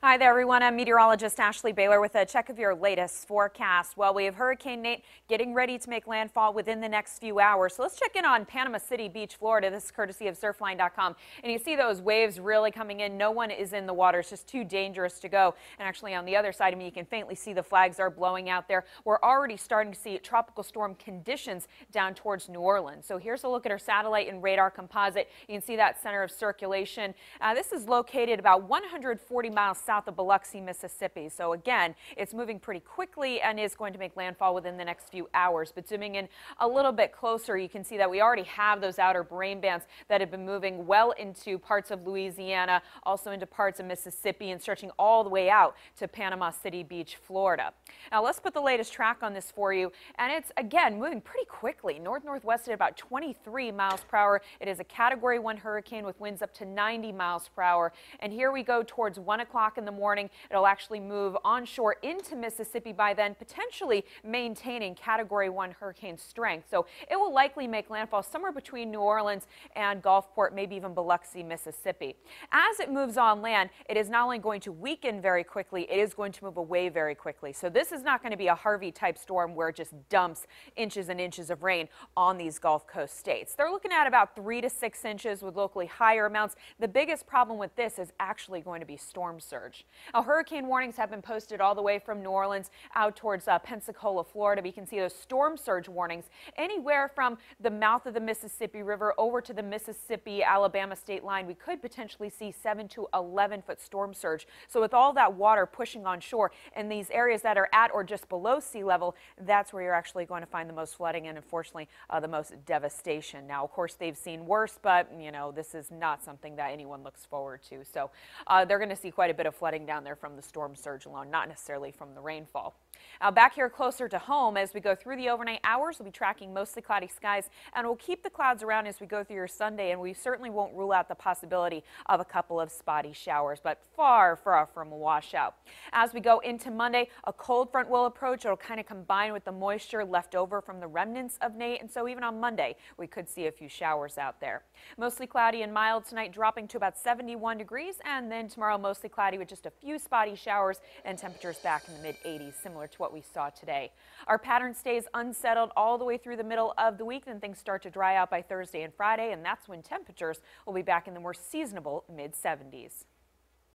Hi there, everyone. I'm meteorologist Ashley Baylor with a check of your latest forecast. Well, we have Hurricane Nate getting ready to make landfall within the next few hours. So let's check in on Panama City Beach, Florida. This is courtesy of surfline.com. And you see those waves really coming in. No one is in the water. It's just too dangerous to go. And actually on the other side of me, you can faintly see the flags are blowing out there. We're already starting to see tropical storm conditions down towards New Orleans. So here's a look at our satellite and radar composite. You can see that center of circulation. This is located about 140 miles south of Biloxi, Mississippi. So again, it's moving pretty quickly and is going to make landfall within the next few hours. But zooming in a little bit closer, you can see that we already have those outer brain bands that have been moving well into parts of Louisiana, also into parts of Mississippi, and stretching all the way out to Panama City Beach, Florida. Now let's put the latest track on this for you. And it's again moving pretty quickly, north-northwest at about 23 miles per hour. It is a Category 1 hurricane with winds up to 90 miles per hour. And here we go towards 1 o'clock in the morning. It'll actually move onshore into Mississippi by then, potentially maintaining Category 1 hurricane strength. So it will likely make landfall somewhere between New Orleans and Gulfport, maybe even Biloxi, Mississippi. As it moves on land, it is not only going to weaken very quickly, it is going to move away very quickly. So this is not going to be a Harvey type storm where it just dumps inches and inches of rain on these Gulf Coast states. They're looking at about 3 to 6 inches with locally higher amounts. The biggest problem with this is actually going to be storm surge. Now, hurricane warnings have been posted all the way from New Orleans out towards Pensacola, Florida. But you can see those storm surge warnings anywhere from the mouth of the Mississippi River over to the Mississippi-Alabama state line. We could potentially see 7 to 11-foot storm surge. So with all that water pushing on shore in these areas that are at or just below sea level, that's where you're actually going to find the most flooding and, unfortunately, the most devastation. Now, of course, they've seen worse, but, you know, this is not something that anyone looks forward to. So they're going to see quite a bit of flooding down there from the storm surge alone, not necessarily from the rainfall. Back here closer to home, as we go through the overnight hours, we'll be tracking mostly cloudy skies, and we'll keep the clouds around as we go through your Sunday, and we certainly won't rule out the possibility of a couple of spotty showers, but far from a washout. As we go into Monday, a cold front will approach. It'll kind of combine with the moisture left over from the remnants of Nate, and so even on Monday, we could see a few showers out there. Mostly cloudy and mild tonight, dropping to about 71 degrees, and then tomorrow mostly cloudy with just a few spotty showers and temperatures back in the mid-80s, similar to what we saw today. Our pattern stays unsettled all the way through the middle of the week, then things start to dry out by Thursday and Friday, and that's when temperatures will be back in the more seasonable mid-70s.